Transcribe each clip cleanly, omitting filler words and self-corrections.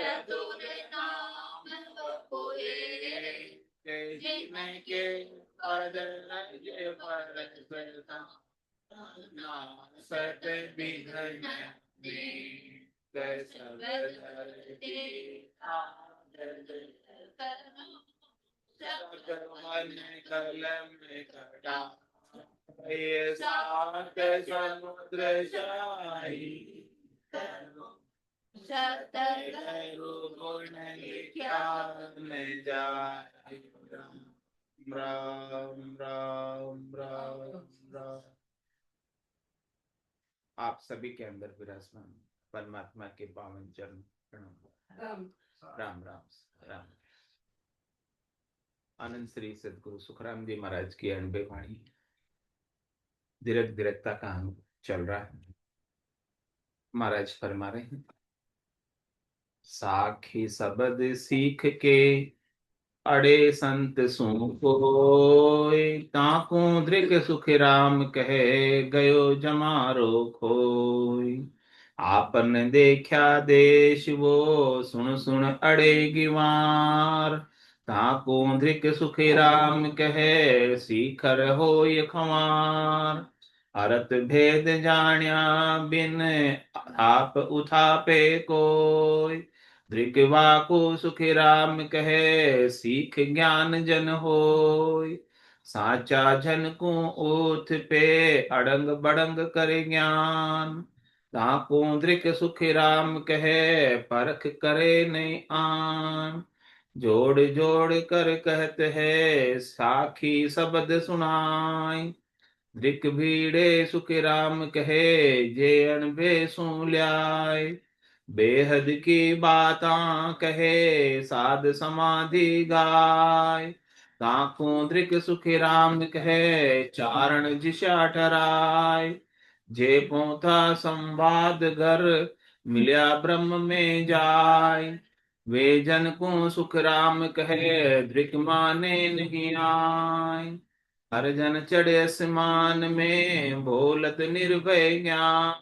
चतुर नाम बपुए, तेहि में के पद लगे परसता, नासत विघ्न सब धरती मन कलम कटा, ये सात समुद्र जाई, शतरु गुण ज्ञान जाय। राम राम राम राम राम। आप सभी के अंदर विराजमान परमात्मा के पावन चरण प्रणाम। राम राम राम राम। आनंद श्री सदगुरु सुखराम जी महाराज की अनबे वाणी दीर्घ दीर्घता का अनुभव चल रहा है। महाराज फरमा रहे हैं, साखी सबद सीख के अड़े संत सु कोय, ताकू दृक सुख राम कहे गयो जमारो खोय। आपन देखा देश वो सुन सुन अड़े गिवार, ताकू दृक सुख राम कहे सीखर होय खवार। अरत भेद जाण्या बिन आप उठापे कोय, दृकवाकु सुख राम कहे सीख ज्ञान जन होय। साचा जन को ओथ पे अड़ंग बड़ंग करे ज्ञान, ताको दृक सुख राम कहे परख करे नहीं आन। जोड़ जोड़ कर कहत है साखी शब्द सुनाई, दृक भीड़े सुख राम कहे जे अनबे सुन ल्याय। बेहद की बाता कहे साध समाधि गाय, ताकू दृक सुख राम कहे चारण जिशा ठराय। जे पोथा संवाद घर मिल्या ब्रह्म में जाय, वे जन को सुख राम कहे दृक माने नहीं आय। हर जन चढ़े आसमान में बोलत निर्भय ज्ञान,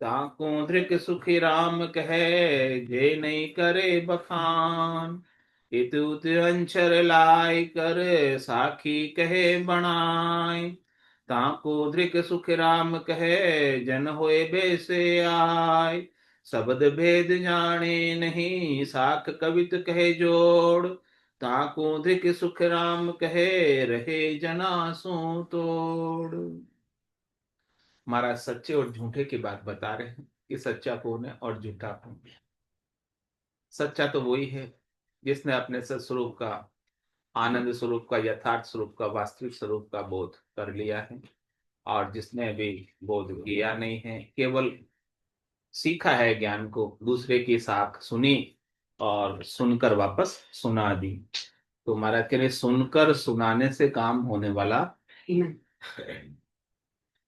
ताको दृक सुखी राम कहे जे नहीं करे बखान। इत उत अंचर लाई कर साखी कहे बनाए, ताको दृक सुख राम कहे जन होए बेसे आय। शब्द भेद जाने नहीं साख कवित कहे जोड़, ताको दृक सुख राम कहे रहे जना सो तोड़। महाराज सच्चे और झूठे की बात बता रहे हैं कि सच्चा कौन है और झूठा कौन है। सच्चा तो वही है जिसने अपने सत्स्वरूप का, आनंद स्वरूप का, यथार्थ स्वरूप का, वास्तविक स्वरूप का बोध कर लिया है, और जिसने भी बोध किया नहीं है, केवल सीखा है ज्ञान को, दूसरे की साख सुनी और सुनकर वापस सुना दी। तो महाराज कह रहे सुनकर सुनाने से काम होने वाला नहीं।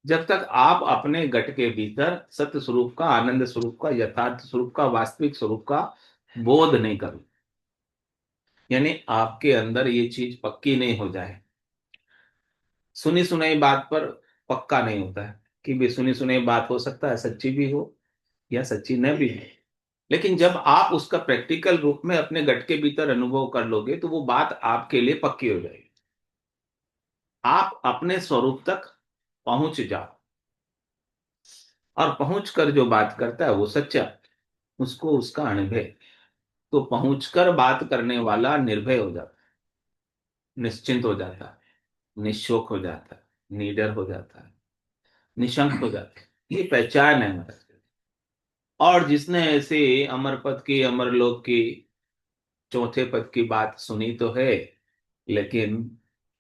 जब तक आप अपने घट के भीतर सत्य स्वरूप का, आनंद स्वरूप का, यथार्थ स्वरूप का, वास्तविक स्वरूप का बोध नहीं करो, यानी आपके अंदर ये चीज पक्की नहीं हो जाए। सुनी सुनाई बात पर पक्का नहीं होता है कि भी सुनी सुनाई बात हो सकता है सच्ची भी हो या सच्ची न भी हो, लेकिन जब आप उसका प्रैक्टिकल रूप में अपने घट के भीतर अनुभव कर लोगे तो वो बात आपके लिए पक्की हो जाएगी। आप अपने स्वरूप तक पहुंच जाओ, और पहुंच कर जो बात करता है वो सच्चा, उसको उसका अनुभव। तो पहुंचकर बात करने वाला निर्भय हो जाता है, निश्चिंत हो जाता है, निशोक हो जाता है, निडर हो जाता है, निशंक हो जाता है। ये पहचान है हमारे। और जिसने ऐसे अमर पद की, अमरलोक की, चौथे पद की बात सुनी तो है, लेकिन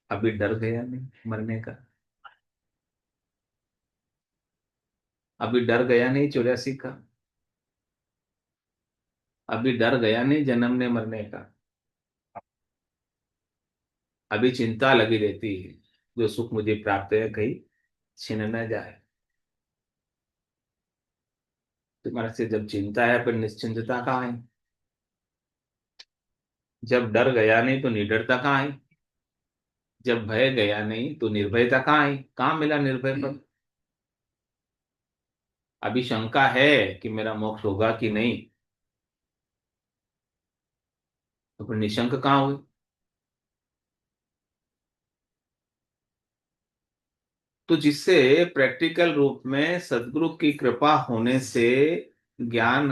अभी डर गया नहीं मरने का, अभी डर गया नहीं 84 का, अभी डर गया नहीं जन्मने मरने का, अभी चिंता लगी रहती है जो सुख मुझे प्राप्त है कहीं छिन न जाए। तुम्हारे से जब चिंता है फिर निश्चिंतता कहाँ है? जब डर गया नहीं तो निडरता कहाँ है? जब भय गया नहीं तो निर्भयता कहाँ है? कहाँ मिला निर्भय पर? अभी शंका है कि मेरा मोक्ष होगा कि नहीं, तो फिर निशंक कहाँ हुए? तो जिससे प्रैक्टिकल रूप में सदगुरु की कृपा होने से ज्ञान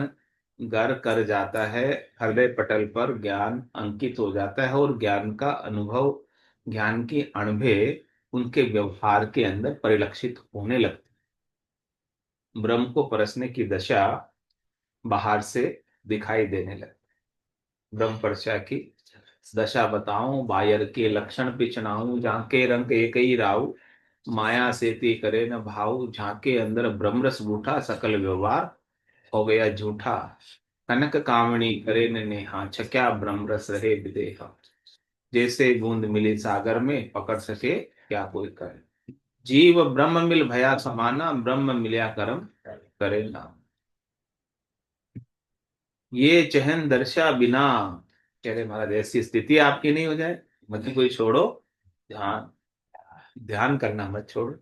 घर कर जाता है, हृदय पटल पर ज्ञान अंकित हो जाता है और ज्ञान का अनुभव, ज्ञान की अणभे उनके व्यवहार के अंदर परिलक्षित होने लगती। ब्रह्म को परसने की दशा बाहर से दिखाई देने लगती। ब्रह्म पर्चा की दशा बताऊं, बायर के लक्षण पिछनाऊं, झांके रंग एक ही राव, माया सेती करे न भाव, झांके अंदर ब्रह्मरस रूठा, सकल व्यवहार हो गया झूठा, कनक कामणी करे न नेहा, छक्या ब्रह्मरस रहे विदेहा, जैसे बूंद मिली सागर में, पकड़ सके क्या कोई करे, जीव ब्रह्म मिल भया समाना, ब्रह्म मिलया करम करे ना, ये चहन दर्शा बिना। कह रहे महाराज ऐसी स्थिति आपकी नहीं हो जाए, मत कोई छोड़ो, ध्यान, ध्यान करना मत छोड़ो,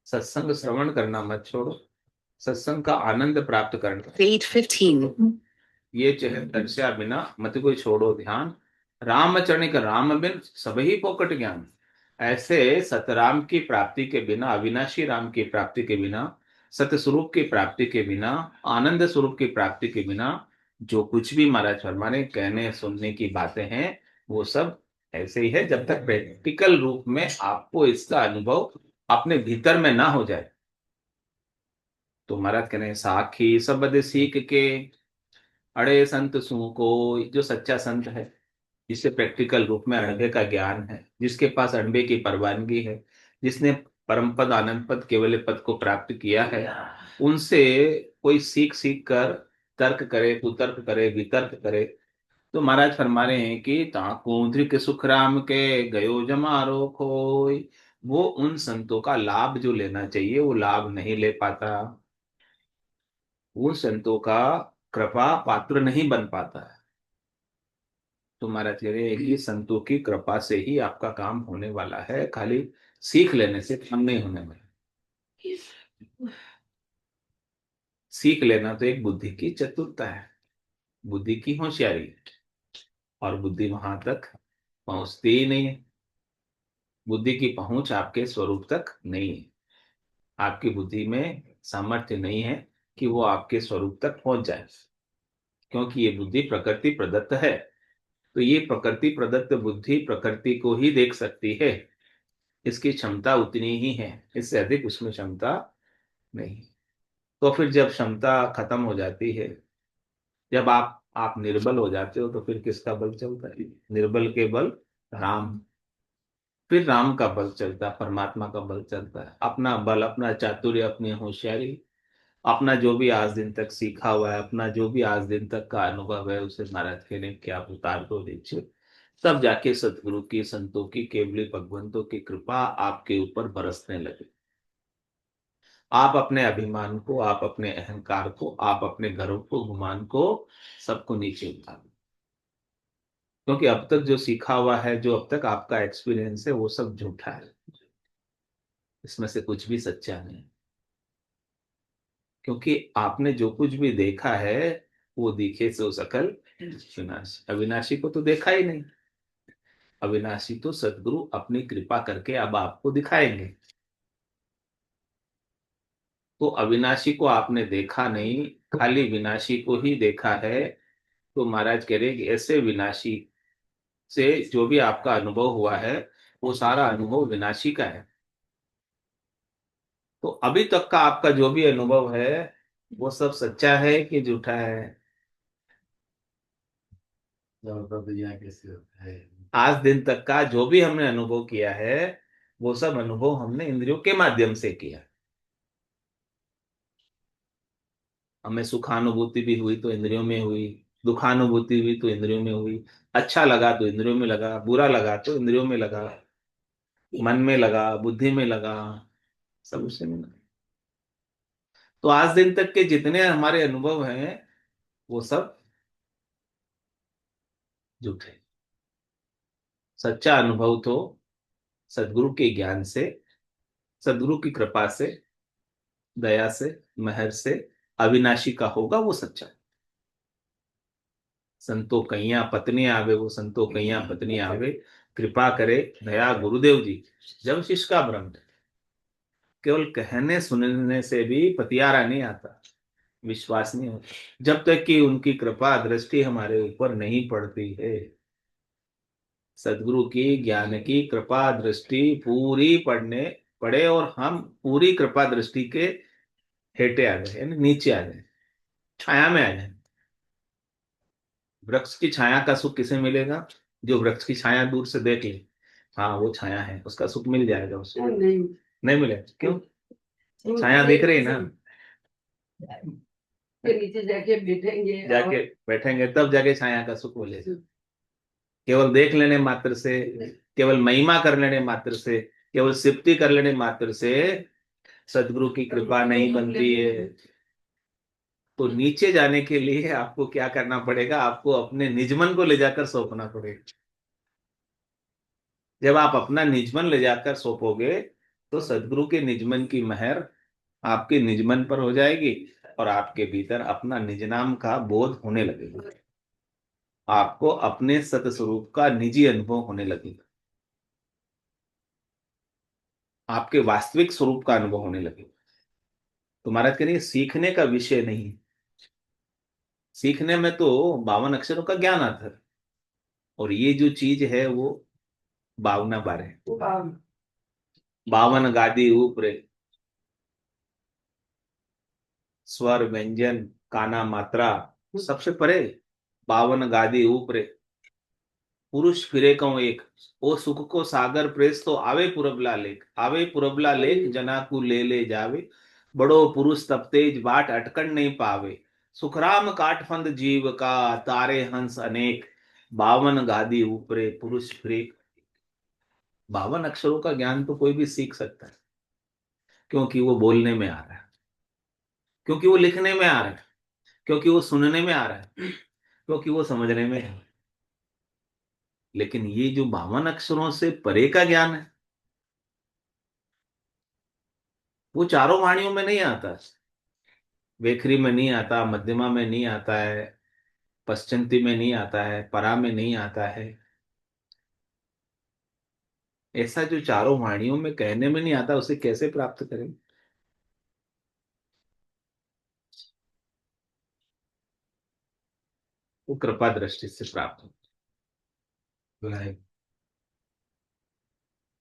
सत्संग श्रवण करना मत छोड़ो, सत्संग का आनंद प्राप्त करना। 8:15 ये चह दर्शा बिना मत कोई छोड़ो ध्यान, रामचरण का राम बिन सबही पोकट ज्ञान। ऐसे सतराम की प्राप्ति के बिना, अविनाशी राम की प्राप्ति के बिना, सत्य स्वरूप की प्राप्ति के बिना, आनंद स्वरूप की प्राप्ति के बिना, जो कुछ भी महाराज शर्मा ने कहने सुनने की बातें हैं, वो सब ऐसे ही है, जब तक प्रैक्टिकल रूप में आपको इसका अनुभव अपने भीतर में ना हो जाए। तो महाराज कह रहे हैं, साखी सबद सीख के अड़े संत सू को, जो सच्चा संत है, जिससे प्रैक्टिकल रूप में अणबे का ज्ञान है, जिसके पास अणबे की परवानगी है, जिसने परम पद आनंद पद केवल पद को प्राप्त किया है, उनसे कोई सीख सीख कर तर्क करे, कुतर्क करे, वितर्क करे, तो महाराज फरमा रहे हैं कि ताकू धृक सुख राम के गयो जमारो खोय, वो उन संतों का लाभ जो लेना चाहिए वो लाभ नहीं ले पाता, वो संतों का कृपा पात्र नहीं बन पाता है। तो महाराज कह रहे हैं कि संतों की कृपा से ही आपका काम होने वाला है, खाली सीख लेने से काम नहीं होने वाला। सीख लेना तो एक बुद्धि की चतुरता है, बुद्धि की होशियारी है, और बुद्धि वहां तक पहुंचती ही नहीं है। बुद्धि की पहुंच आपके स्वरूप तक नहीं है, आपकी बुद्धि में सामर्थ्य नहीं है कि वो आपके स्वरूप तक पहुंच जाए, क्योंकि ये बुद्धि प्रकृति प्रदत्त है। तो ये प्रकृति प्रदत्त बुद्धि प्रकृति को ही देख सकती है, इसकी क्षमता उतनी ही है, इससे अधिक उसमें क्षमता नहीं। तो फिर जब क्षमता खत्म हो जाती है, जब आप निर्बल हो जाते हो, तो फिर किसका बल चलता है? निर्बल के बल राम। फिर राम का बल चलता है, परमात्मा का बल चलता है, अपना बल, अपना चातुर्य, अपनी होशियारी, अपना जो भी आज दिन तक सीखा हुआ है, अपना जो भी आज दिन तक का अनुभव है, उसे महाराज कहने कि आप उतार दो नीचे, तब जाके सतगुरु की, संतों की, केवली भगवंतों की कृपा आपके ऊपर बरसने लगे। आप अपने अभिमान को, आप अपने अहंकार को, आप अपने गर्व को, गुमान को, सबको नीचे उतार दो। क्योंकि अब तक जो सीखा हुआ है, जो अब तक आपका एक्सपीरियंस है, वो सब झूठा है, इसमें से कुछ भी सच्चा नहीं। क्योंकि आपने जो कुछ भी देखा है, वो दिखे सो सकल विनाशी, अविनाशी को तो देखा ही नहीं। अविनाशी तो सदगुरु अपनी कृपा करके अब आपको दिखाएंगे। तो अविनाशी को आपने देखा नहीं, खाली विनाशी को ही देखा है। तो महाराज कह रहे कि ऐसे विनाशी से जो भी आपका अनुभव हुआ है, वो सारा अनुभव विनाशी का है। तो अभी तक का आपका जो भी अनुभव है, वो सब सच्चा है कि झूठा है? दुनिया कैसे होता है, आज दिन तक का जो भी हमने अनुभव किया है, वो सब अनुभव हमने इंद्रियों के माध्यम से किया। हमें सुखानुभूति भी हुई तो इंद्रियों में हुई, दुखानुभूति हुई तो इंद्रियों में हुई, अच्छा लगा तो इंद्रियों में लगा, बुरा लगा तो इंद्रियों में लगा, मन में लगा, बुद्धि में लगा, सब उससे मिला। तो आज दिन तक के जितने हमारे अनुभव हैं, वो सब झूठे। सच्चा अनुभव तो सदगुरु के ज्ञान से, सदगुरु की कृपा से, दया से, मेहर से, अविनाशी का होगा, वो सच्चा। संतो कैया पत्नी आवे, वो संतो कैया पत्नी आवे, कृपा करे दया गुरुदेव जी। जब शिष्य का भ्रम, केवल कहने सुनने से भी पतियारा नहीं आता, विश्वास नहीं होता, जब तक कि उनकी कृपा दृष्टि हमारे ऊपर नहीं पड़ती है। सदगुरु की ज्ञान की कृपा दृष्टि पूरी पड़े और हम पूरी कृपा दृष्टि के हेठे आ जाए, यानी नीचे आ जाए, छाया में आ जाए। वृक्ष की छाया का सुख किसे मिलेगा? जो वृक्ष की छाया दूर से देख ले, हाँ वो छाया है, उसका सुख मिल जाएगा उसको। नहीं, नहीं मिलेगा, क्यों? छाया दिख रही ना, के नीचे जाके बैठेंगे, जाके बैठेंगे तब जाके छाया का सुख मिलेगा। केवल देख लेने मात्र से, केवल महिमा कर लेने मात्र से, केवल सिफती कर लेने मात्र से सदगुरु की कृपा नहीं बनती है। तो नीचे जाने के लिए आपको क्या करना पड़ेगा? आपको अपने निजमन को ले जाकर सौंपना पड़ेगा। जब आप अपना निजमन ले जाकर सौंपोगे तो सदगुरु के निजमन की महर आपके निजमन पर हो जाएगी और आपके भीतर अपना निज नाम का बोध होने लगेगा। आपको अपने सतस्वरूप का निजी अनुभव होने लगेगा, आपके वास्तविक स्वरूप का अनुभव होने लगेगा। तो महाराज कह रहे हैं, सीखने का विषय नहीं, सीखने में तो 52 अक्षरों का ज्ञान आता है, और ये जो चीज है वो 52 बार है। 52 गादी ऊपरे, स्वर व्यंजन काना मात्रा सबसे परे, 52 गादी ऊपरे, पुरुष फिरे कौ एक, ओ सुख को सागर प्रेस तो आवे पुरबला लेख, आवे पुरबला लेख जना को ले जावे, बड़ो पुरुष तब तेज बाट अटकन नहीं पावे, सुखराम काठफंद जीव का तारे हंस अनेक, 52 गादी ऊपरे पुरुष फिरे। 52 अक्षरों का ज्ञान तो कोई भी सीख सकता है, क्योंकि वो बोलने में आ रहा है, क्योंकि वो लिखने में आ रहा है, क्योंकि वो सुनने में आ रहा है, क्योंकि वो समझने में है। लेकिन ये जो 52 अक्षरों से परे का ज्ञान है, वो चारों वाणियों में नहीं आता, वेखरी में नहीं आता, मध्यमा में नहीं आता है, पश्चंती में नहीं आता है, परा में नहीं आता है। ऐसा जो चारों वाणियों में कहने में नहीं आता, उसे कैसे प्राप्त करें? वो कृपा दृष्टि से प्राप्त होता है।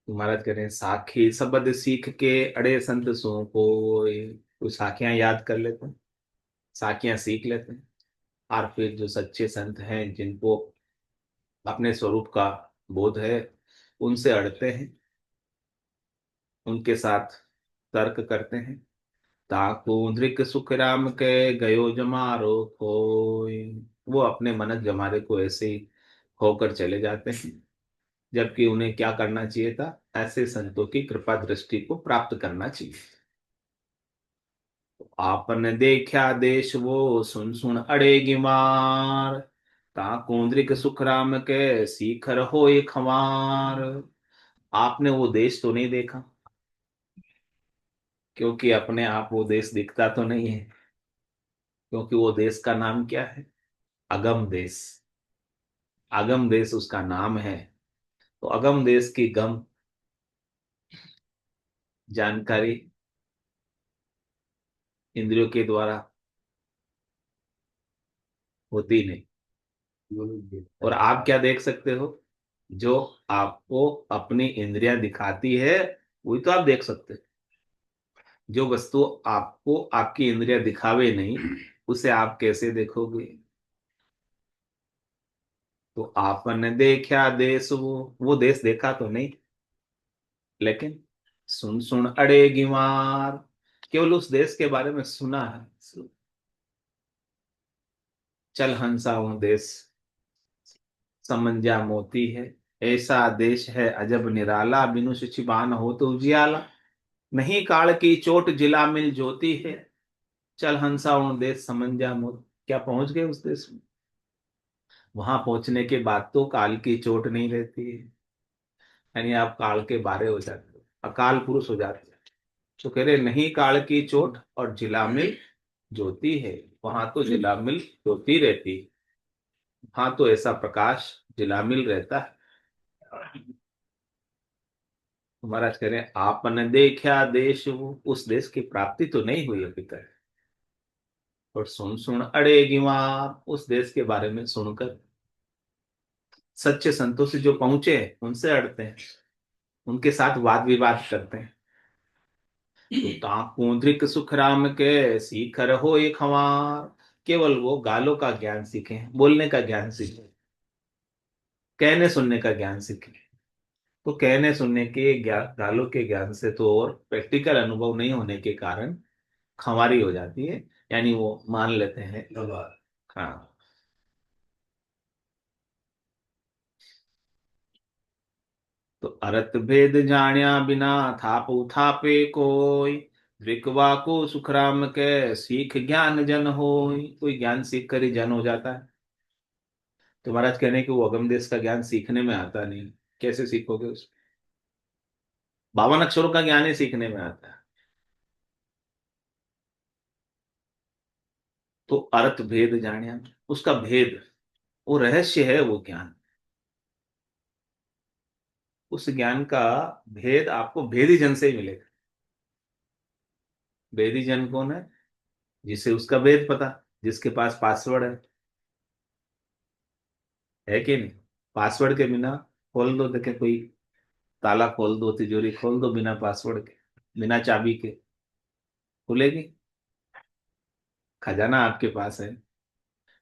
तो महाराज कह रहे हैं, साखी सबद सीख के अड़े संत सो कोई साखियां याद कर लेते हैं, साखियां सीख लेते हैं, और फिर जो सच्चे संत हैं जिनको अपने स्वरूप का बोध है, उनसे अड़ते हैं, उनके साथ तर्क करते हैं। ताकू धृक सुख राम के गयो जमारो खोय, वो अपने मनक जमारे को ऐसे ही होकर चले जाते हैं, जबकि उन्हें क्या करना चाहिए था? ऐसे संतों की कृपा दृष्टि को प्राप्त करना चाहिए। आपने देखा देश वो सुन सुन अड़ेगी मार, ताकू धृक सुख राम के सीखर होए खमार। आपने वो देश तो नहीं देखा, क्योंकि अपने आप वो देश दिखता तो नहीं है, क्योंकि वो देश का नाम क्या है? अगम देश। अगम देश उसका नाम है। तो अगम देश की गम जानकारी इंद्रियों के द्वारा होती नहीं। और आप क्या देख सकते हो? जो आपको अपनी इंद्रियां दिखाती है, वही तो आप देख सकते हो। जो वस्तु आपको आपकी इंद्रियां दिखावे नहीं, उसे आप कैसे देखोगे? तो आपने देखा देश वो देश देखा तो नहीं, लेकिन सुन सुन अड़ेगी मार, केवल उस देश के बारे में सुना है। चल हंसा हूं देश समंजा मोती है, ऐसा देश है अजब निराला, बिनु छिबान हो तो उजियाला, नहीं काल की चोट जिला मिल ज्योति है, चल हंसा हूं देश समंजा मोती। क्या पहुंच गए उस देश में? वहां पहुंचने के बाद तो काल की चोट नहीं रहती है, यानी आप काल के बारे हो जाते हो, अकाल पुरुष हो जाते हो। तो कह रहे नहीं काल की चोट और जिला मिल ज्योति है, वहां तो जिला मिल ज्योति रहती है। हाँ, तो ऐसा प्रकाश जिलामिल रहता है। तो महाराज कह रहे हैं, आपने देखा देश वो, उस देश की प्राप्ति तो नहीं हुई अभी तक, और सुन सुन अड़ेगी वहां, उस देश के बारे में सुनकर सच्चे संतों से जो पहुंचे हैं, उनसे अड़ते हैं, उनके साथ वाद विवाद करते हैं। तो ताकू दृक सुख राम के सीख रहो एक हमार, केवल वो गालों का ज्ञान सीखे, बोलने का ज्ञान सीखे, कहने सुनने का ज्ञान सीखे। तो कहने सुनने के ज्ञान, गालों के ज्ञान से तो और प्रैक्टिकल अनुभव नहीं होने के कारण खंवारी हो जाती है, यानी वो मान लेते हैं। हाँ। तो अरत भेद जाण्या बिना थाप उथापे कोई, विकवा को सुखराम के सीख ज्ञान जन होय। कोई ज्ञान सीख कर ही जन हो जाता है। तो महाराज कहने कि वो अगम देश का ज्ञान सीखने में आता नहीं। कैसे सीखोगे उस 52 अक्षरों का ज्ञान ही सीखने में आता है। तो अर्थ भेद जाण्या, उसका भेद, वो रहस्य है वो ज्ञान। उस ज्ञान का भेद आपको भेदी जन से ही मिलेगा। भेदी जन कौन है? जिसे उसका भेद पता, जिसके पास पासवर्ड है कि नहीं? पासवर्ड के बिना खोल दो, देखे कोई ताला खोल दो, तिजोरी खोल दो, बिना पासवर्ड के, बिना चाबी के खुलेगी? खजाना आपके पास है,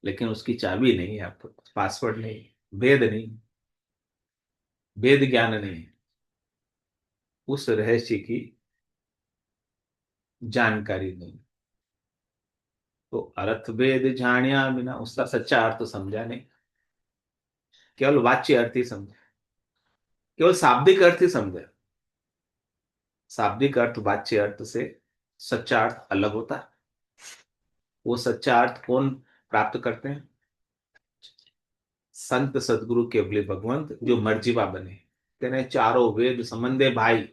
लेकिन उसकी चाबी नहीं है आपके पास, पासवर्ड नहीं, भेद नहीं, भेद ज्ञान नहीं, उस रहस्य की जानकारी नहीं। तो अर्थ भेद जानिया बिना, उसका सच्चा अर्थ समझा नहीं, केवल वाच्य अर्थ ही समझा, केवल शाब्दिक अर्थ ही समझा। शाब्दिक अर्थ वाच्य अर्थ से सच्चा अर्थ अलग होता है। वो सच्चा अर्थ कौन प्राप्त करते हैं? संत सदगुरु केवली भगवंत, जो मर्जीवा बने। तेने चारों वेद संबंधे भाई,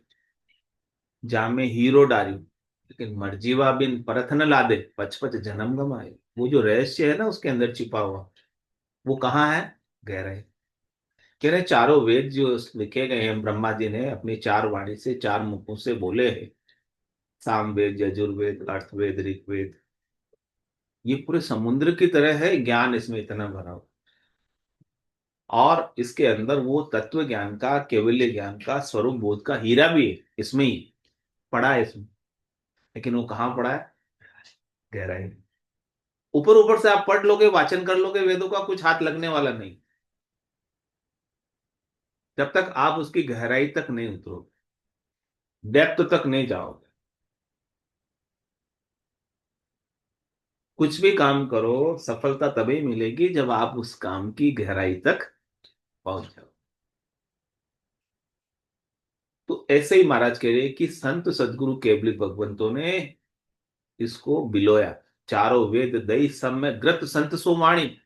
जामे हीरो डारी, लेकिन मर्जीवा बिन परख न लादे, पच पच जन्म गमाए। वो जो रहस्य है ना उसके अंदर छिपा हुआ, वो कहाँ है? गहराई। कह रहे चारों वेद जो लिखे गए हैं, ब्रह्मा जी ने अपनी चार वाणी से, चार मुखों से बोले हैं। सामवेद, यजुर्वेद, अर्थवेद, ऋग्वेद, ये पूरे समुद्र की तरह है ज्ञान, इसमें इतना भरा हुआ। और इसके अंदर वो तत्व ज्ञान का, केवल्य ज्ञान का, स्वरूप बोध का हीरा भी है, इसमें ही पड़ा है इसमें। लेकिन वो कहाँ पड़ा है? गहराई में। ऊपर ऊपर से आप पढ़ लोगे, वाचन कर लोगे वेदों का, कुछ हाथ लगने वाला नहीं, जब तक आप उसकी गहराई तक नहीं उतरोगे, डेप्थ तक नहीं जाओगे। कुछ भी काम करो, सफलता तभी मिलेगी जब आप उस काम की गहराई तक पहुंच जाओ। तो ऐसे ही महाराज कह रहे हैं कि संत सदगुरु केवली भगवंतों ने इसको बिलोया। चारों वेद दई सब में ग्रत संत सो वाणी,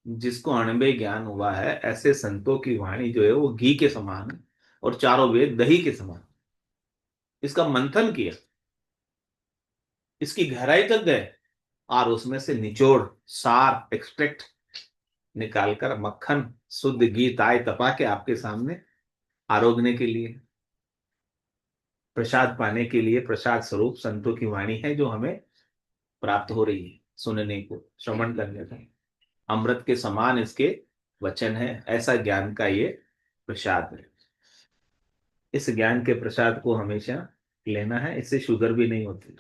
जिसको अणबे ज्ञान हुआ है, ऐसे संतों की वाणी जो है वो घी के समान है, और चारों वेद दही के समान। इसका मंथन किया, इसकी गहराई तक गए, और उसमें से निचोड़, सार, एक्सट्रैक्ट निकालकर मक्खन शुद्ध घी ताय तपा के आपके सामने आरोगने के लिए, प्रसाद पाने के लिए, प्रसाद स्वरूप संतों की वाणी है जो हमें प्राप्त हो रही है, सुनने को, श्रवण करने को। अमृत के समान इसके वचन है, ऐसा ज्ञान का ये प्रसाद है। इस ज्ञान के प्रसाद को हमेशा लेना है, इससे शुगर भी नहीं होती।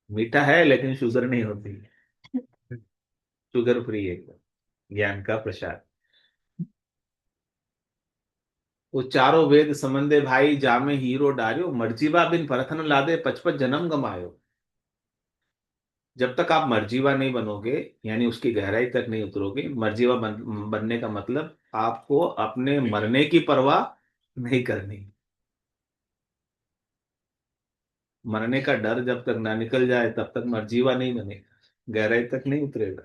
मीठा है लेकिन शुगर नहीं होती, शुगर फ्री है एकदम ज्ञान का प्रसाद। वो चारों वेद संबंधे भाई, जामे हीरो डार्यो, मर्जीवा बिन परखन लादे, पचपच जन्म गमायो। जब तक आप मर्जीवा नहीं बनोगे, यानी उसकी गहराई तक नहीं उतरोगे, मर्जीवा बनने का मतलब आपको अपने मरने की परवाह नहीं करनी। मरने का डर जब तक ना निकल जाए तब तक मर्जीवा नहीं बनेगा, गहराई तक नहीं उतरेगा।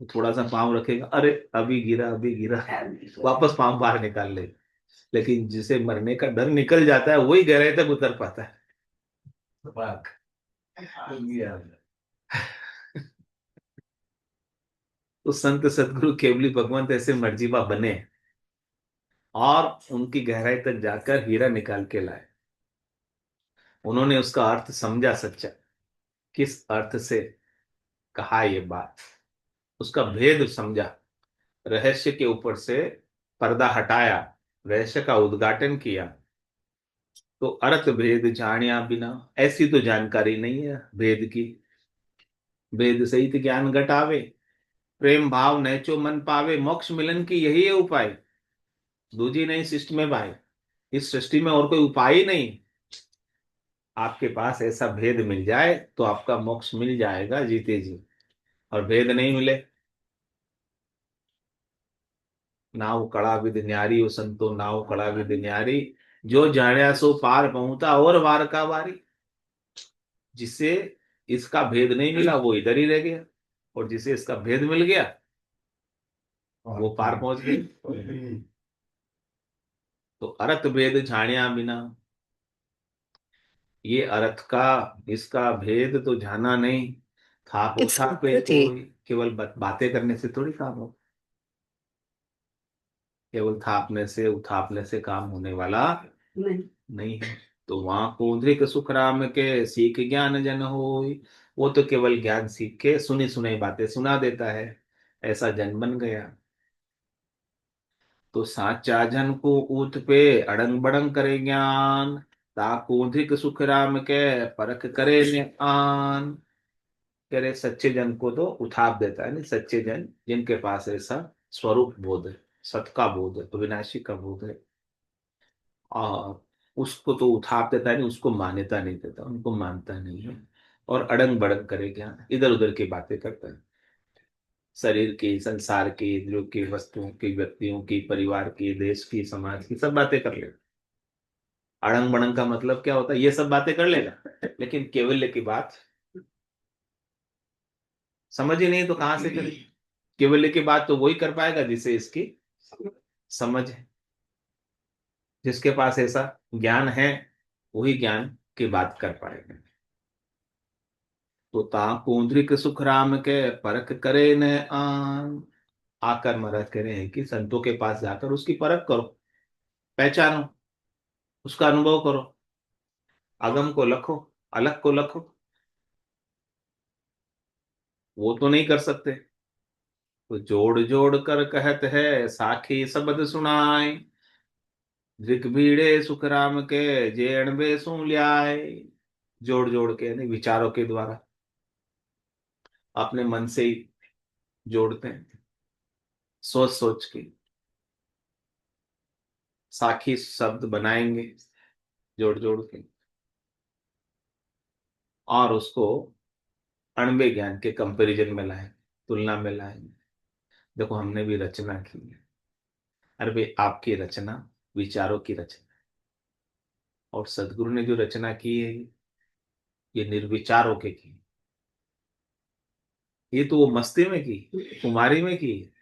वो थोड़ा सा पाँव रखेगा, अरे अभी गिरा, अभी गिरा, वापस पाँव बाहर निकाल ले। लेकिन जिसे मरने का डर निकल जाता है वही गहराई तक उतर पाता है। वाह। तो संत सदगुरु केवली भगवंत ऐसे मर्जीबा बने और उनकी गहराई तक जाकर हीरा निकाल के लाए। उन्होंने उसका अर्थ समझा सच्चा, किस अर्थ से कहा ये बात, उसका भेद समझा, रहस्य के ऊपर से पर्दा हटाया, रहस्य का उद्घाटन किया। तो अर्थ भेद जानिया बिना, ऐसी तो जानकारी नहीं है भेद की। भेद सहित ज्ञान घटावे, प्रेम भाव नैचो मन पावे, मोक्ष मिलन की यही है उपाय। दूजी नहीं सृष्टि में भाई, इस सृष्टि में और कोई उपाय ही नहीं। आपके पास ऐसा भेद मिल जाए तो आपका मोक्ष मिल जाएगा जीते जी। और भेद नहीं मिले, नाव कड़ा विद न्यारी, हो संतो नाव कड़ा विद न्यारी, जो जाने सो पार पहुंचा और वार का वारी। जिसे इसका भेद नहीं मिला वो इधर ही रह गया, और जिसे इसका भेद मिल गया वो पार पहुंच गए। तो अर्थ भेद जानिया बिना, ये अर्थ का, इसका भेद तो जाना नहीं। था It's पूछा पे pretty. कोई, केवल बातें करने से थोड़ी काम हो, केवल थापने से उठापने से काम होने वाला नहीं नहीं है। तो वहां कुंद्रिक सुख राम के सीख ज्ञान जन होय, वो तो केवल ज्ञान सीख के सुनी सुनाई बातें सुना देता है, ऐसा जन बन गया। तो साचा जन को ऊत पे अड़ंग बड़ंग करे ज्ञान, ता कुंद्रिक सुख राम के परख करे आन। कह रहे सच्चे जन को तो उठाप देता है, नहीं सच्चे जन जिनके पास ऐसा स्वरूप बोध है, सत का बोध है, अविनाशी का बोध है, और उसको तो उठाप देता है, नहीं उसको मान्यता नहीं देता, उनको मानता नहीं है। और अड़ंग बड़ंग करे क्या, इधर उधर की बातें करता है, शरीर की, संसार की, इंद्रियों की, वस्तुओं की, व्यक्तियों की, परिवार की, देश की, समाज की, सब बातें कर लेगा। अड़ंग बड़ंग का मतलब क्या होता है, ये सब बातें कर लेगा लेकिन केवल्य की बात समझ ही नहीं तो कहां से करे। केवल्य की बात तो वही कर पाएगा जिसे इसकी समझ है, जिसके पास ऐसा ज्ञान है, वही ज्ञान की बात कर पाएगा। तो ता कुंद्रिक सुख राम के परख करे न आन। आकर महाराज कह रहे हैं कि संतों के पास जाकर उसकी परख करो, पहचानो, उसका अनुभव करो, अगम को लखो, अलग को लखो। वो तो नहीं कर सकते, तो जोड़ जोड़ कर कहत है साखी शब्द सुनाए, ऋग्भीड़े सुख राम के जे अणबे सुन ल्याए। जोड़ जोड़ के नहीं, विचारों के द्वारा, अपने मन से ही जोड़ते हैं, सोच सोच के साखी शब्द बनाएंगे, जोड़ जोड़ के, और उसको अणबे ज्ञान के कंपैरिजन में लाएंगे, तुलना में लाएंगे। देखो हमने भी रचना की है, अरे भाई आपकी रचना विचारों की रचना, और सदगुरु ने जो रचना की है ये निर्विचार होके की। ये तो वो मस्ती में की, कुमारी में की।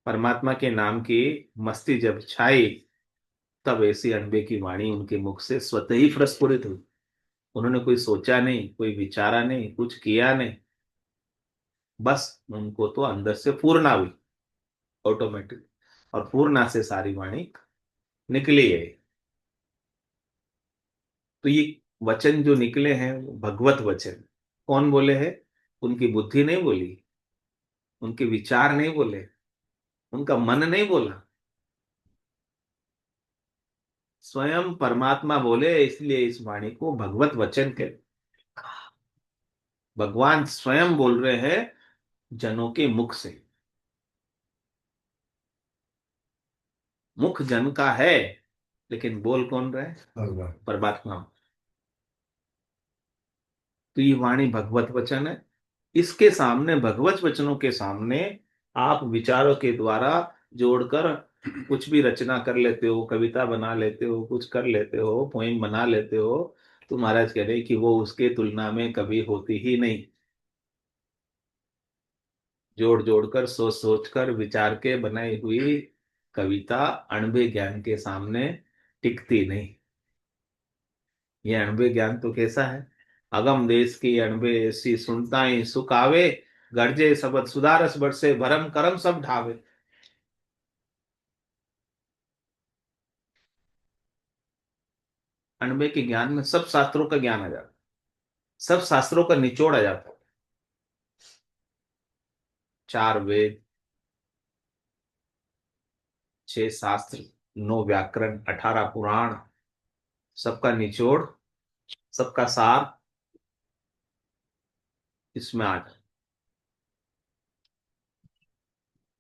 परमात्मा के नाम की मस्ती जब छाई, तब ऐसी अनबे की वाणी उनके मुख से स्वतः ही प्रस्फुरित हुई। उन्होंने कोई सोचा नहीं, कोई विचारा नहीं, कुछ किया नहीं, बस उनको तो अंदर से पूर्णा हुई ऑटोमेटिक, और पूर्णा से सारी वाणी निकली है। तो ये वचन जो निकले हैं वो भगवत वचन। कौन बोले हैं? उनकी बुद्धि नहीं बोली, उनके विचार नहीं बोले, उनका मन नहीं बोला, स्वयं परमात्मा बोले। इसलिए इस वाणी को भगवत वचन के, भगवान स्वयं बोल रहे हैं जनों के मुख से। मुख जन का है लेकिन बोल कौन रहा है? भगवान, परमात्मा। तो ये वाणी भगवत वचन है। इसके सामने, भगवत वचनों के सामने, आप विचारों के द्वारा जोड़कर कुछ भी रचना कर लेते हो, कविता बना लेते हो, कुछ कर लेते हो, पोइम बना लेते हो, तो महाराज कह रहे हैं कि वो उसके तुलना में कभी होती ही नहीं। जोड़ जोड़कर, सोच सोच कर, विचार के बनाई हुई कविता अणबे ज्ञान के सामने टिकती नहीं। ये अणबे ज्ञान तो कैसा है? अगम देश की अणबे ऐसी सुनता ही सुख आवे, गर्जे सबद सुधारस बरसे भरम करम सब ढावे। अणबे के ज्ञान में सब शास्त्रों का ज्ञान आ जाता है, सब शास्त्रों का निचोड़ आ जाता है। चार वेद, छह शास्त्र, नौ व्याकरण, 18 पुराण, सबका निचोड़, सबका सार इसमें आ जाए।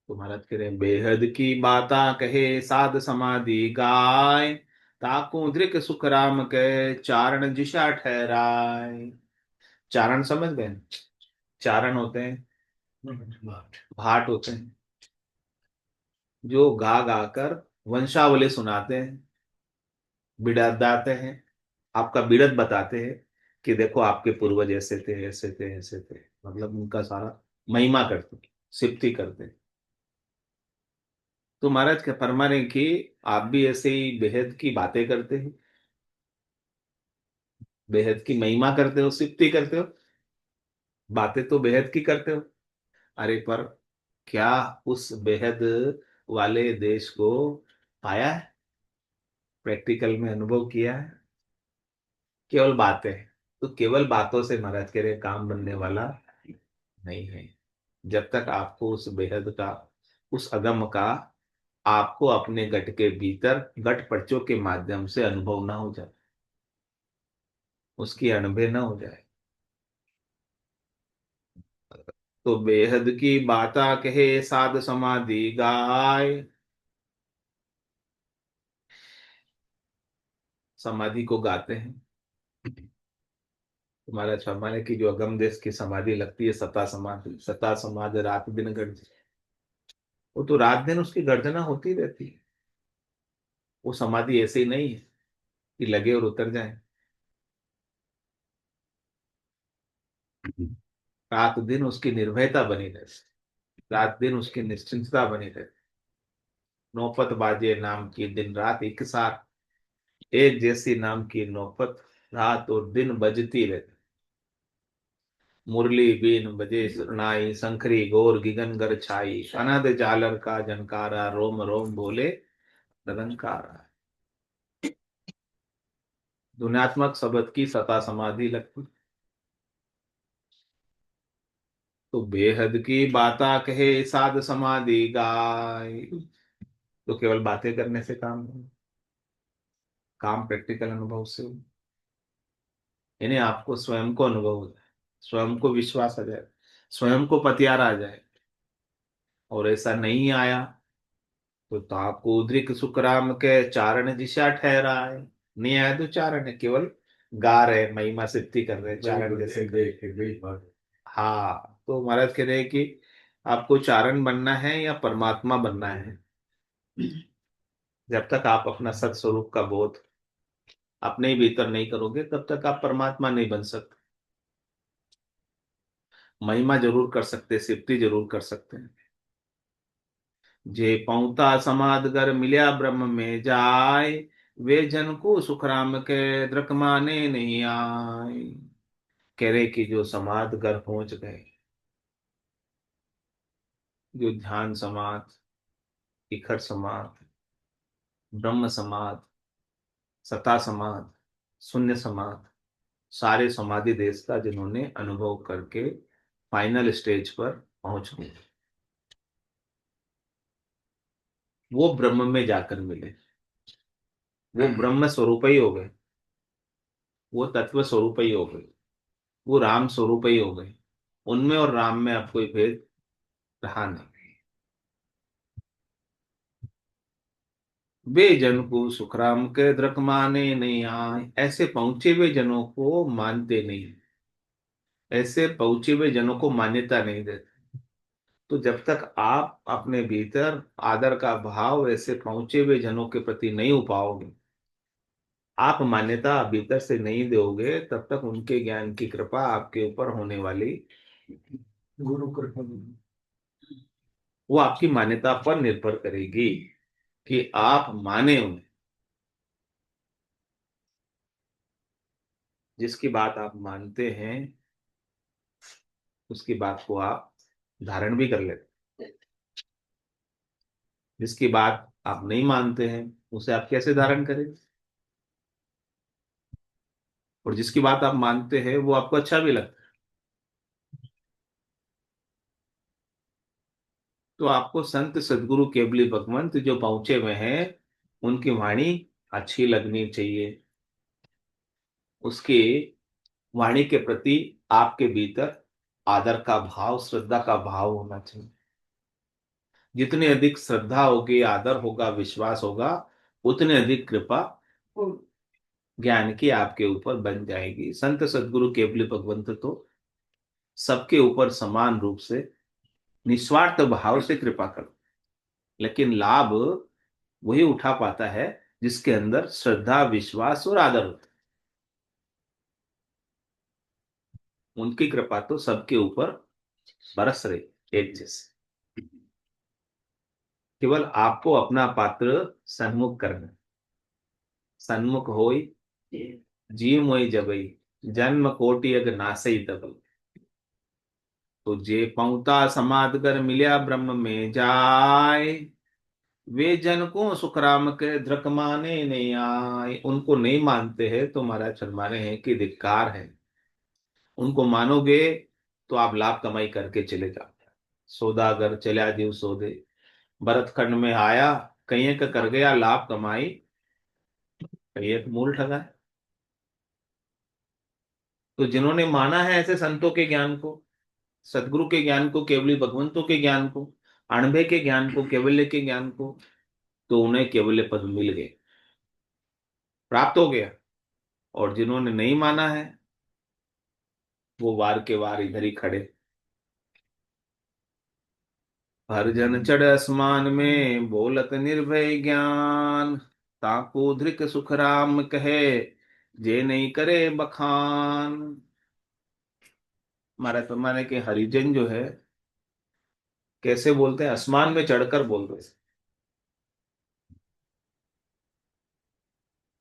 तो महाराज कह रहे हैं, बेहद की बाता कहे साध समाधि गाय, ताकू दृक सुख राम के चारण जिशा ठहराय। चारण समझ गए? चारण होते हैं, भाट होते हैं, जो गा गा कर वंशावली सुनाते हैं, बिड़ाते हैं, आपका बिड़त बताते हैं कि देखो आपके पूर्वज ऐसे थे ऐसे थे ऐसे थे, मतलब उनका सारा महिमा करते हैं, सिफ्ती करते हैं। तो महाराज के फरमा रहे हैं कि आप भी ऐसे ही बेहद की बातें करते हो, बेहद की महिमा करते हो, सिफ्ती करते हो, बातें तो बेहद की करते हो। अरे पर क्या उस बेहद वाले देश को पाया है, प्रैक्टिकल में अनुभव किया है? केवल बातें। तो केवल बातों से महाराज कह रहे काम बनने वाला नहीं है। जब तक आपको उस बेहद का, उस अगम का आपको अपने गट के भीतर गट पर्चों के माध्यम से अनुभव ना हो जाए, उसकी अनुभव ना हो जाए। तो बेहद की बाता कहे साध समाधि गाय, समाधि को गाते हैं। तुम्हारा हमारे की जो अगम देश की समाधि लगती है, सता समाधि, सता समाधि रात दिन गर्ज, वो तो रात दिन उसकी गर्जना होती रहती है। वो समाधि ऐसे ही नहीं है कि लगे और उतर जाए। रात दिन उसकी निर्भयता बनी रहती, रात दिन उसकी निश्चिंतता बनी रहती। नौपत बाजे नाम की दिन रात एक साथ, एक जैसी नाम की नौपत रात और दिन बजती रहती। मुरली बीन बजे सुरनाई, शंखरी गौर गिगन गर छाई, अनद जालर का झनकारा, रोम रोम बोले रंकारा। ध्वन्यात्मक शब्द की सता समाधि लगती। तो बेहद की बाता कहे साध समाधि गाय। तो केवल बातें करने से काम नहीं, काम प्रैक्टिकल अनुभव से हो। यानी आपको स्वयं को अनुभव हो जाए, स्वयं को विश्वास आ जाए, स्वयं को पतियार आ जाए। और ऐसा नहीं आया तो ताको उद्रिक सुखराम के चारण दिशा ठहरा है। नहीं आया तो चारण है, केवल गा रहे, महिमा सिद्धि कर रहे, चारण जैसे हाँ। तो महाराज कह रहे हैं कि आपको चारण बनना है या परमात्मा बनना है। जब तक आप अपना सत स्वरूप का बोध अपने ही भीतर नहीं करोगे, तब तक आप परमात्मा नहीं बन सकते। महिमा जरूर कर सकते, सिद्धि जरूर कर सकते हैं। जे पौता समादगर मिल्या ब्रह्म में जाय, वे जन को सुखराम के दृक माने नहीं आए। कह रहे कि जो समाधगर पहुंच गए, जो ध्यान समाध, शिखर समाध, ब्रह्म समाध, सता समाध, शून्य समाध, सारे समाधि देश का जिन्होंने अनुभव करके फाइनल स्टेज पर पहुंच गए, वो ब्रह्म में जाकर मिले, वो ब्रह्म स्वरूप ही हो गए, वो तत्व स्वरूप ही हो गए, वो राम स्वरूप ही हो गए। उनमें और राम में अब कोई भेद रहा नहीं। वे जन को सुखराम के दृक माने नहीं आए। ऐसे पहुंचे हुए जनों को मानते नहीं, ऐसे पहुंचे हुए जनों को मान्यता नहीं देते। तो जब तक आप अपने भीतर आदर का भाव ऐसे पहुंचे हुए जनों के प्रति नहीं हो पाओगे, आप मान्यता भीतर से नहीं दोगे, तब तक उनके ज्ञान की कृपा आपके ऊपर होने वाली गुरु कृपा, वो आपकी मान्यता पर निर्भर करेगी कि आप माने उन्हें। जिसकी बात आप मानते हैं उसकी बात को आप धारण भी कर लेते। जिसकी बात आप नहीं मानते हैं उसे आप कैसे धारण करेंगे? और जिसकी बात आप मानते हैं वो आपको अच्छा भी लगता है, तो आपको संत सदगुरु केवली भगवंत जो पहुंचे हुए हैं उनकी वाणी अच्छी लगनी चाहिए। उसकी वाणी के प्रति आपके भीतर आदर का भाव, श्रद्धा का भाव होना चाहिए। जितनी अधिक श्रद्धा होगी, आदर होगा, विश्वास होगा, उतनी अधिक कृपा ज्ञान की आपके ऊपर बन जाएगी। संत सदगुरु केवली भगवंत तो सबके ऊपर समान रूप से निस्वार्थ भाव से कृपा करो, लेकिन लाभ वही उठा पाता है जिसके अंदर श्रद्धा, विश्वास और आदर होता है। उनकी कृपा तो सबके ऊपर बरस रही एक जैसे। केवल आपको अपना पात्र सन्मुख करना। सन्मुख होई जी मोई जबई, जन्म कोटि अग नासई तबई। तो जे पहुंता समादगर मिलिया ब्रह्म में जाय, वे जन को सुखराम के द्रक माने नहीं आए। उनको नहीं मानते हैं तो महाराज फरमाने हैं कि धिक्कार है। उनको मानोगे तो आप लाभ कमाई करके चले जाओ। सौदागर चला जीव सौदे, भरत खंड में आया, कहीं का कर गया लाभ कमाई, कहीं एक मूल ठगा है। तो जिन्होंने माना है ऐसे संतों के ज्ञान को, सदगुरु के ज्ञान को, केवली भगवंतों के ज्ञान को, अणबे के ज्ञान को, केवल्य के ज्ञान को, तो उन्हें केवल्य पद मिल गए, प्राप्त हो गया। और जिन्होंने नहीं माना है वो वार के वार इधर ही खड़े। हर जन चढ़ आसमान में बोलत निर्भय ज्ञान, ताको धृक सुख राम कहे, जे नहीं करे बखान। हमारा तो माने कि हरिजन जो है कैसे बोलते हैं, आसमान में चढ़कर बोलते हैं।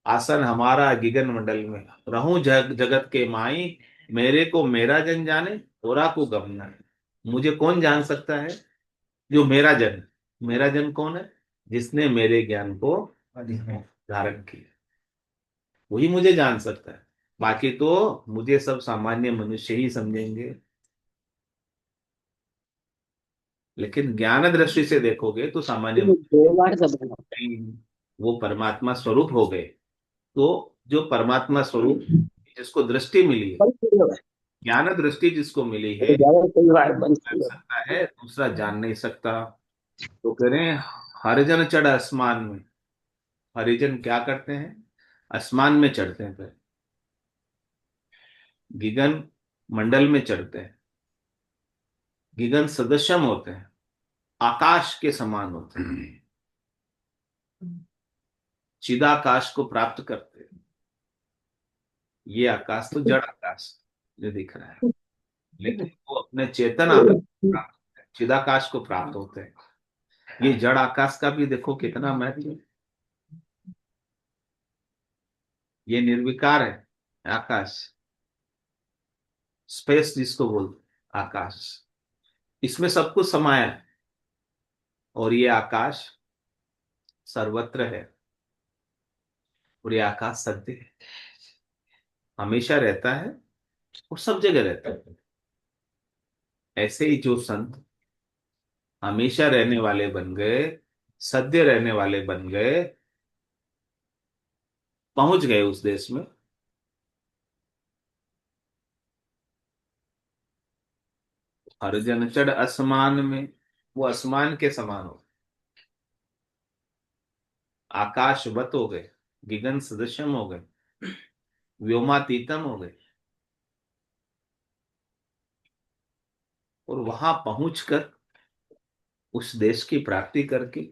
आसन हमारा गिगन मंडल में, रहूं जगत के माई, मेरे को मेरा जन जाने, औरा को गम न। मुझे कौन जान सकता है? जो मेरा जन। मेरा जन कौन है? जिसने मेरे ज्ञान को धारण किया, वही मुझे जान सकता है। बाकी तो मुझे सब सामान्य मनुष्य ही समझेंगे। लेकिन ज्ञान दृष्टि से देखोगे तो सामान्य दो बार दबाना। नहीं, वो परमात्मा स्वरूप हो गए। तो जो परमात्मा स्वरूप जिसको दृष्टि मिली है, बंद क्यों है? ज्ञान दृष्टि जिसको मिली है, अरे ज्यादा कई बार बंद जान क्यों है? सकता है, दूसरा जान नहीं सकता। तो कह रहे हैं हरिजन चढ़ आसमान में। हरिजन क्या करते हैं? आसमान में चढ़ते हैं, फिर गिगन मंडल में चढ़ते हैं। गिगन सदृशम होते हैं, आकाश के समान होते हैं, चिदाकाश को प्राप्त करते हैं। ये आकाश तो जड़ आकाश जो दिख रहा है, लेकिन वो अपने चेतन आकाश को प्राप्त होते हैं, चिदाकाश को प्राप्त होते हैं। ये जड़ आकाश का भी देखो कितना महत्व है। ये निर्विकार है आकाश, स्पेस जिसको बोलते हैं, आकाश। इसमें सब कुछ समाया है। और ये आकाश सर्वत्र है, और ये आकाश सत्य है, हमेशा रहता है और सब जगह रहता है। ऐसे ही जो संत हमेशा रहने वाले बन गए, सद्य रहने वाले बन गए, पहुंच गए उस देश में। हर जन चढ़ आसमान में, वो आसमान के समान हो, आकाशवत हो गए, गगन सदृशम हो गए, व्योमातीतम हो गए। और वहां पहुंचकर उस देश की प्राप्ति करके,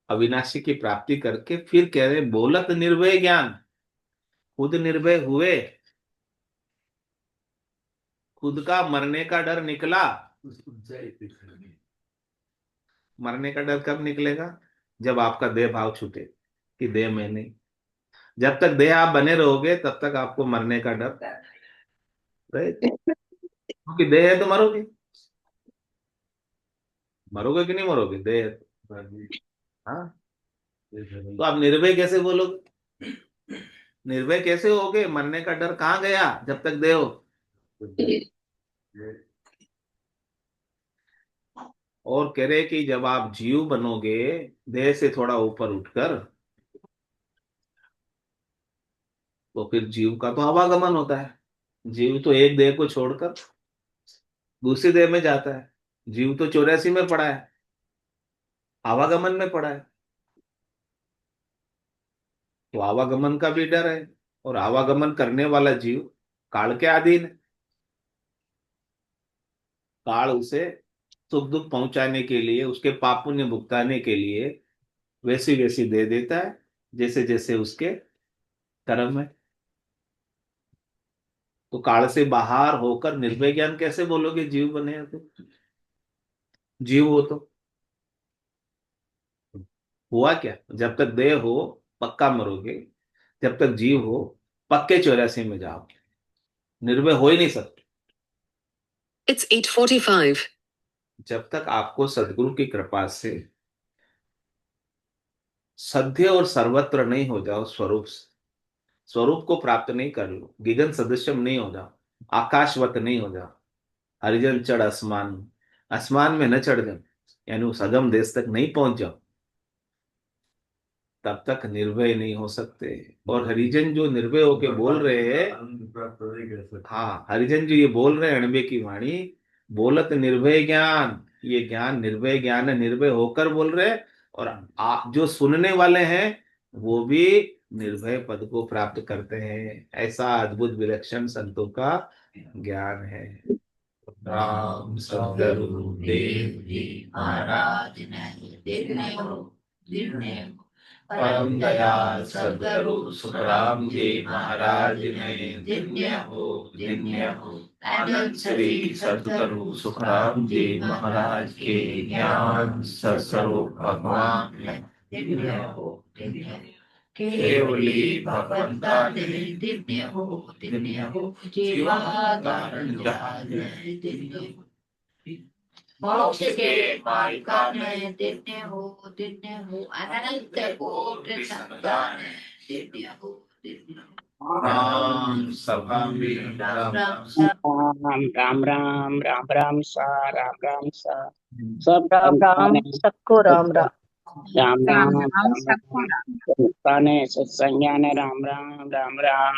अविनाशी की प्राप्ति करके, फिर कह रहे बोलत निर्भय ज्ञान। खुद निर्भय हुए, खुद का मरने का डर निकला। मरने का डर कब निकलेगा? जब आपका देह भाव छूटे कि देह में नहीं। जब तक देह आप बने रहोगे तब तक आपको मरने का डर रहेगा, क्योंकि देह है तो मरोगे। मरोगे कि नहीं मरोगे? देह। हाँ, तो आप निर्भय कैसे बोलोगे? निर्भय कैसे होगे? मरने का डर कहाँ गया जब तक देह हो? और कह रहे कि जब आप जीव बनोगे देह से थोड़ा ऊपर उठकर, तो फिर जीव का तो आवागमन होता है। जीव तो एक देह को छोड़कर दूसरी देह में जाता है। जीव तो 84 में पड़ा है, आवागमन में पड़ा है। तो आवागमन का भी डर है। और आवागमन करने वाला जीव काल के अधीन है। काल उसे सुख दुख पहुंचाने के लिए, उसके पाप पुण्य भुगताने के लिए वैसी वैसी दे देता है जैसे जैसे उसके कर्म है। तो काल से बाहर होकर निर्भय ज्ञान कैसे बोलोगे जीव बने हो तो? जीव हो तो हुआ क्या? जब तक देह हो पक्का मरोगे, जब तक जीव हो पक्के 84 में जाओ। निर्भय हो ही नहीं सकते It's 8:45. जब तक आपको सदगुरु की कृपा से सद्य और सर्वत्र नहीं हो जाओ। स्वरूप स्वरूप को प्राप्त नहीं कर लो, गिगन सदृशम नहीं हो जाओ, आकाशवत नहीं हो जाओ, हरिजन चढ़ आसमान, आसमान में न चढ़ जाओ, यानी उस अगम देश तक नहीं पहुंच जाओ, तब तक निर्भय नहीं हो सकते। और हरिजन जो निर्भय होके बोल रहे हैं, हाँ, हरिजन जो ये बोल रहे हैं अणबे की वाणी, बोलत निर्भय ज्ञान, ये ज्ञान निर्भय ज्ञान है, निर्भय होकर बोल रहे हैं। और आप जो सुनने वाले हैं वो भी निर्भय पद को प्राप्त करते हैं। ऐसा अद्भुत विलक्षण संतों का ज्ञान है। राम सदगुरु देव जी महाराज ने देखने हो, देखने हो। परम दयाल सदगुरु सुखराम जी महाराज ने दिव्य हो, दिव्य हो। अनंत श्री सदगुरु सुखराम जी महाराज के ज्ञान स्वरूप भगवान ने दिव्य हो, दिव्य हो। केवली भगवंता ने दिव्य हो, दिव्य हो। जीवाधारण जहाज ने दिव्य हो। मोक्ष के मार्गा ने दिव्य हो, दिव्य हो। अनंत कोटि संतान दिव्य हो, दिव्य हो। राम सभा में राम राम राम राम राम राम सा राम राम सा। सब राम राम सबको राम राम। राम राम राम राम राम सबको राम। सत्संग ने राम राम राम राम।